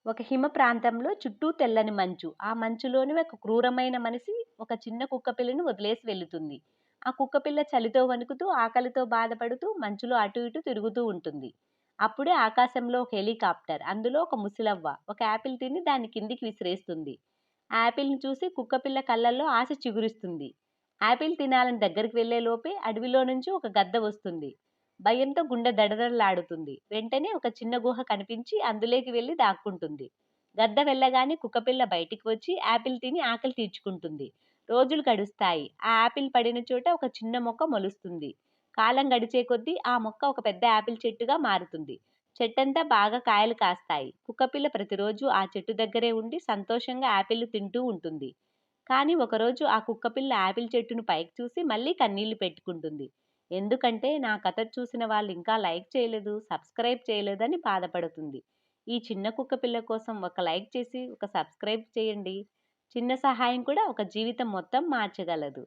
ఒక హిమ ప్రాంతంలో చుట్టూ తెల్లని మంచు. ఆ మంచులోని ఒక క్రూరమైన మనిషి ఒక చిన్న కుక్కపిల్లను వదిలేసి వెళుతుంది. ఆ కుక్కపిల్ల చలితో వణుకుతూ, ఆకలితో బాధపడుతూ మంచులో అటు ఇటు తిరుగుతూ ఉంటుంది. అప్పుడే ఆకాశంలో ఒక హెలికాప్టర్. అందులో ఒక ముసలవ్వ ఒక యాపిల్ తిని దాన్ని కిందికి విసిరేస్తుంది. ఆ యాపిల్‌ని చూసి కుక్కపిల్ల కళ్ళల్లో ఆశ చిగురిస్తుంది. యాపిల్ తినాలని దగ్గరికి వెళ్ళే లోపే అడవిలో నుంచి ఒక గద్ద వస్తుంది. భయంతో గుండె దడదడలాడుతుంది. వెంటనే ఒక చిన్న గుహ కనిపించి అందులోకి వెళ్లి దాక్కుంటుంది. గద్ద వెళ్ళగానే కుక్కపిల్ల బయటికి వచ్చి యాపిల్ తిని ఆకలి తీర్చుకుంటుంది. రోజులు గడుస్తాయి. ఆ యాపిల్ పడిన చోట ఒక చిన్న మొక్క మొలుస్తుంది. కాలం గడిచే కొద్దీ ఆ మొక్క ఒక పెద్ద యాపిల్ చెట్టుగా మారుతుంది. చెట్టంతా బాగా కాయలు కాస్తాయి. కుక్కపిల్ల ప్రతిరోజు ఆ చెట్టు దగ్గరే ఉండి సంతోషంగా యాపిల్లు తింటూ ఉంటుంది. కానీ ఒకరోజు ఆ కుక్కపిల్ల యాపిల్ చెట్టును పైకి చూసి మళ్ళీ కన్నీళ్లు పెట్టుకుంటుంది. ఎందుకంటే నా కథ చూసిన వాళ్ళు ఇంకా లైక్ చేయలేదు, సబ్స్క్రైబ్ చేయలేదని బాధపడుతుంది. ఈ చిన్న కుక్కపిల్ల కోసం ఒక లైక్ చేసి, ఒక సబ్స్క్రైబ్ చేయండి. చిన్న సహాయం కూడా ఒక జీవితం మొత్తం మార్చగలదు.